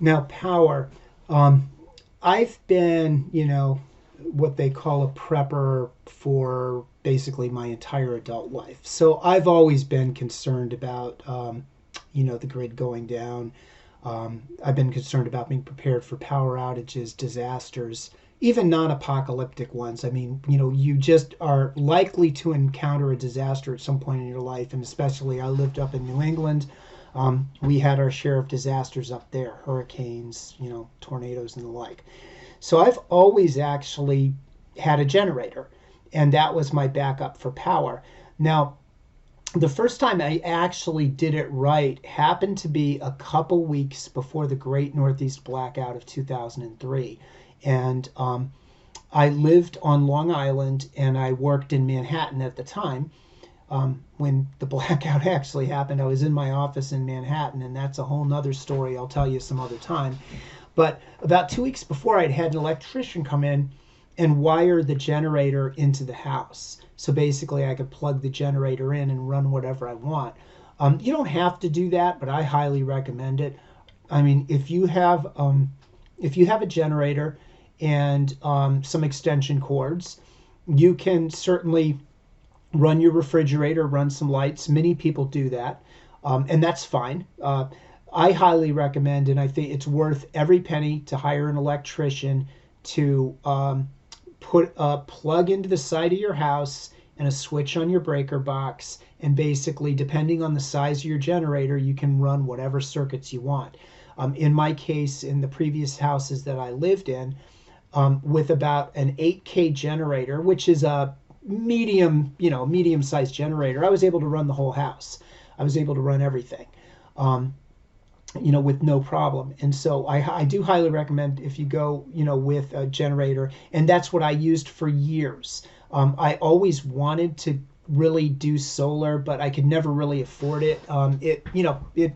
Now, power. Um, I've been, what they call a prepper for basically my entire adult life. So I've always been concerned about, the grid going down. I've been concerned about being prepared for power outages, disasters, even non apocalyptic ones. I mean, you just are likely to encounter a disaster at some point in your life. And especially, I lived up in New England. We had our share of disasters up there, hurricanes, tornadoes, and the like. So I've always actually had a generator, and that was my backup for power. Now, the first time I actually did it right happened to be a couple weeks before the Great Northeast Blackout of 2003. And I lived on Long Island and I worked in Manhattan at the time. When the blackout actually happened, I was in my office in Manhattan, and that's a whole nother story I'll tell you some other time. But about 2 weeks before, I'd had an electrician come in and wire the generator into the house. So basically, I could plug the generator in and run whatever I want. You don't have to do that, but I highly recommend it. I mean, if you have a generator and some extension cords, you can certainly run your refrigerator, run some lights. Many people do that, and that's fine. I highly recommend, and I think it's worth every penny to hire an electrician to put a plug into the side of your house and a switch on your breaker box. And basically, depending on the size of your generator, you can run whatever circuits you want. In my case, in the previous houses that I lived in, with about an 8K generator, which is a medium sized generator, I was able to run the whole house. I was able to run everything. With no problem. And so I do highly recommend if you go, with a generator. And that's what I used for years. I always wanted to really do solar, but I could never really afford it. It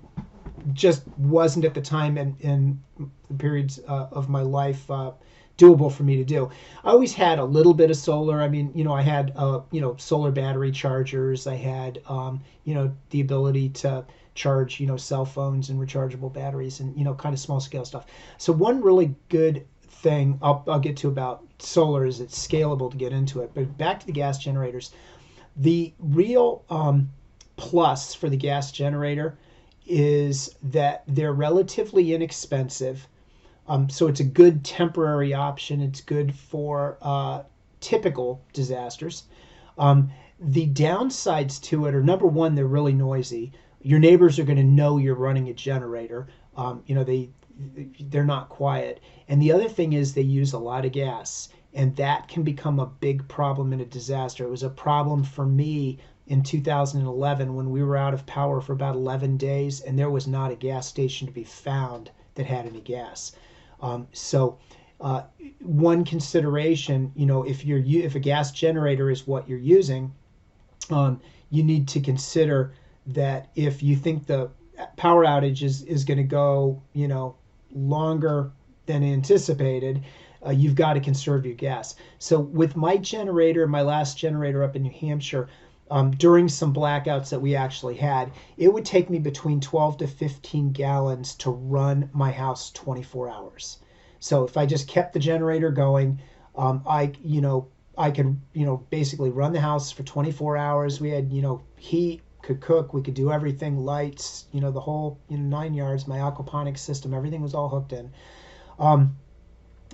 just wasn't at the time in the periods of my life doable for me to do. I always had a little bit of solar. I mean, I had solar battery chargers. I had the ability to charge cell phones and rechargeable batteries and kind of small scale stuff. So one really good thing I'll get to about solar is it's scalable to get into it. But back to the gas generators, the real plus for the gas generator is that they're relatively inexpensive. So it's a good temporary option. It's good for typical disasters. The downsides to it are, number one, they're really noisy. Your neighbors are going to know you're running a generator. They're not quiet. And the other thing is they use a lot of gas, and that can become a big problem in a disaster. It was a problem for me in 2011 when we were out of power for about 11 days, and there was not a gas station to be found that had any gas. So one consideration, if a gas generator is what you're using, you need to consider that if you think the power outage is going to go, longer than anticipated, you've got to conserve your gas. So with my generator, my last generator up in New Hampshire, during some blackouts that we actually had, it would take me between 12 to 15 gallons to run my house 24 hours. So if I just kept the generator going, I could, basically run the house for 24 hours. We had, heat, could cook, we could do everything, lights, the whole, 9 yards, my aquaponics system, everything was all hooked in.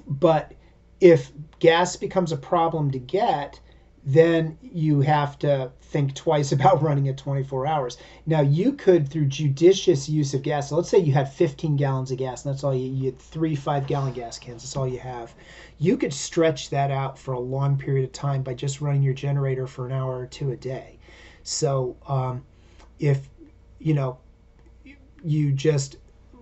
But if gas becomes a problem to get, then you have to think twice about running it 24 hours. Now, you could, through judicious use of gas, so let's say you had 15 gallons of gas, and that's all you had 3 5-gallon gas cans, that's all you have. You could stretch that out for a long period of time by just running your generator for an hour or two a day. So if, you just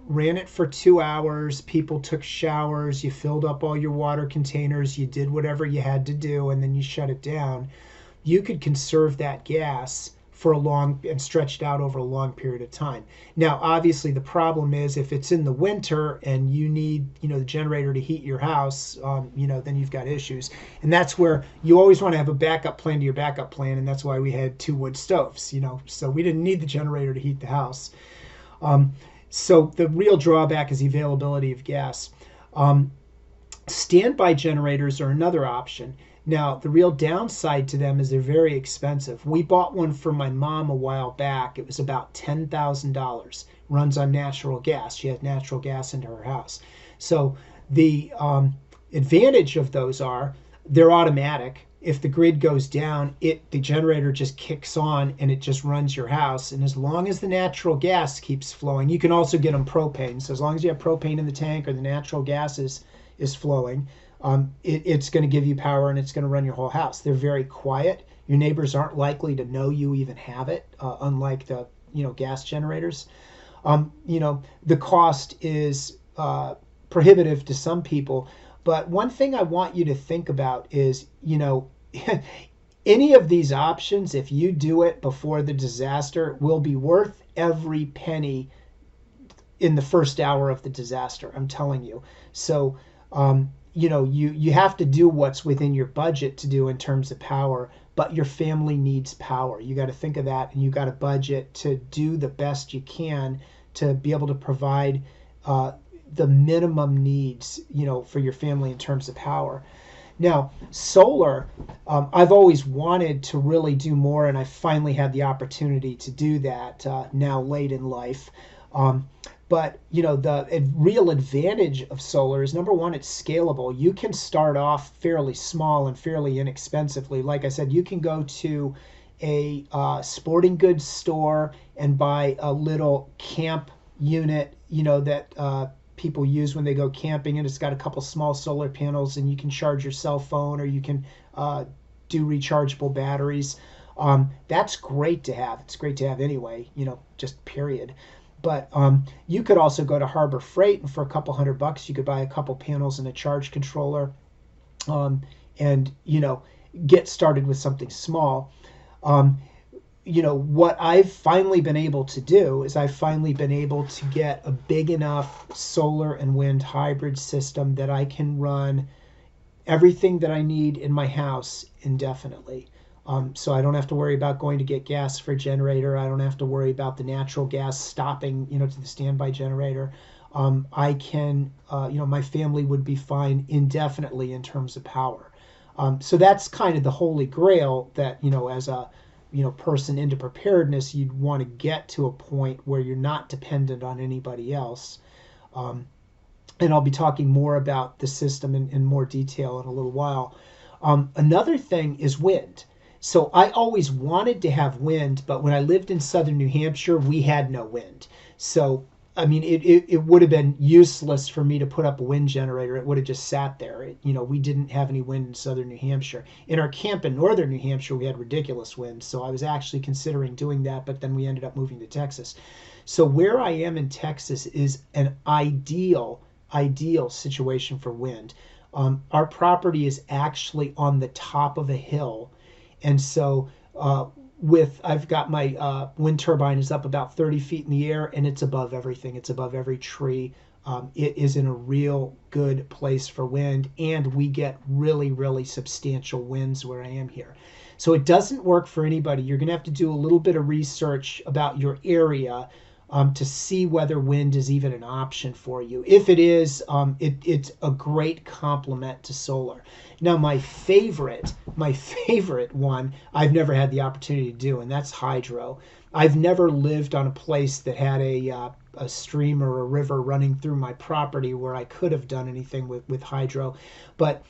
ran it for 2 hours, people took showers, you filled up all your water containers, you did whatever you had to do, and then you shut it down, you could conserve that gas for a long and stretched out over a long period of time. Now, obviously, the problem is if it's in the winter and you need, the generator to heat your house, then you've got issues. And that's where you always want to have a backup plan to your backup plan, and that's why we had 2 wood stoves, so we didn't need the generator to heat the house. So the real drawback is the availability of gas. Um, Standby generators are another option. Now, the real downside to them is they're very expensive. We bought one for my mom a while back. It was about $10,000. Runs on natural gas. She has natural gas into her house. So the advantage of those are they're automatic. If the grid goes down, the generator just kicks on and it just runs your house. And as long as the natural gas keeps flowing, you can also get them propane. So as long as you have propane in the tank or the natural gas is flowing, it's going to give you power and it's going to run your whole house. They're very quiet. Your neighbors aren't likely to know you even have it, unlike the gas generators. The cost is prohibitive to some people. But one thing I want you to think about is, any of these options, if you do it before the disaster, will be worth every penny in the first hour of the disaster. I'm telling you. So, you have to do what's within your budget to do in terms of power, but your family needs power. You got to think of that, and you got to budget to do the best you can to be able to provide the minimum needs, for your family in terms of power. Now, solar, I've always wanted to really do more, and I finally had the opportunity to do that now late in life. But the real advantage of solar is, number one, it's scalable. You can start off fairly small and fairly inexpensively. Like I said, you can go to a sporting goods store and buy a little camp unit, that people use when they go camping, and it's got a couple small solar panels, and you can charge your cell phone, or you can do rechargeable batteries. That's great to have. It's great to have anyway, just period. But you could also go to Harbor Freight, and for a couple $100, you could buy a couple panels and a charge controller, and get started with something small. What I've finally been able to do is I've finally been able to get a big enough solar and wind hybrid system that I can run everything that I need in my house indefinitely. So I don't have to worry about going to get gas for a generator. I don't have to worry about the natural gas stopping, to the standby generator. I can, my family would be fine indefinitely in terms of power. So that's kind of the holy grail that, as a person into preparedness, you'd want to get to a point where you're not dependent on anybody else. And I'll be talking more about the system in more detail in a little while. Another thing is wind. So I always wanted to have wind, but when I lived in southern New Hampshire, we had no wind. So, it would have been useless for me to put up a wind generator. It would have just sat there. We didn't have any wind in southern New Hampshire. In our camp in northern New Hampshire, we had ridiculous winds. So I was actually considering doing that, but then we ended up moving to Texas. So where I am in Texas is an ideal situation for wind. Our property is actually on the top of a hill. And so I've got my wind turbine is up about 30 feet in the air, and it's above everything. It's above every tree. It is in a real good place for wind, and we get really, really substantial winds where I am here. So it doesn't work for anybody. You're going to have to do a little bit of research about your area to see whether wind is even an option for you. If it is, it's a great complement to solar. Now, my favorite one, I've never had the opportunity to do, and that's hydro. I've never lived on a place that had a stream or a river running through my property where I could have done anything with hydro. But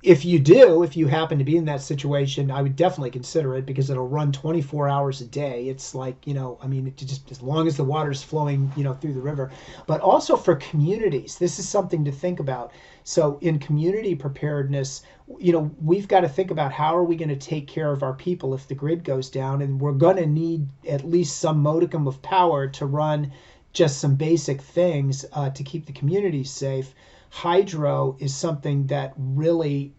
if you happen to be in that situation, I would definitely consider it, because it'll run 24 hours a day. It's like, it just, as long as the water's flowing, through the river. But also for communities, this is something to think about. So in community preparedness, we've got to think about how are we going to take care of our people if the grid goes down, and we're going to need at least some modicum of power to run just some basic things to keep the community safe. Hydro is something that really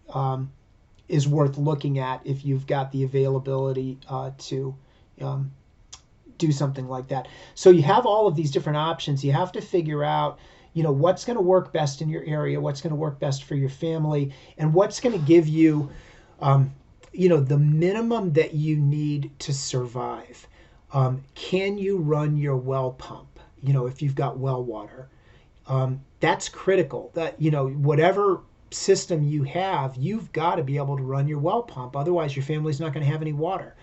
is worth looking at if you've got the availability to do something like that. So you have all of these different options. You have to figure out, what's going to work best in your area, what's going to work best for your family, and what's going to give you, the minimum that you need to survive. Can you run your well pump? if you've got well water. That's critical. That, whatever system you have, you've got to be able to run your well pump. Otherwise, your family's not going to have any water.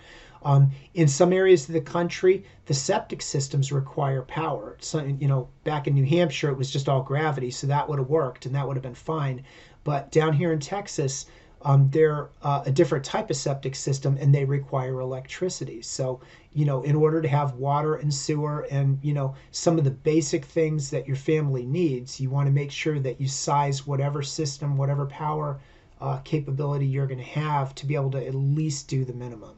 In some areas of the country, the septic systems require power. So, back in New Hampshire, it was just all gravity, so that would have worked and that would have been fine. But down here in Texas, they're a different type of septic system and they require electricity. So, in order to have water and sewer and, some of the basic things that your family needs, you want to make sure that you size whatever system, whatever power capability you're going to have to be able to at least do the minimum.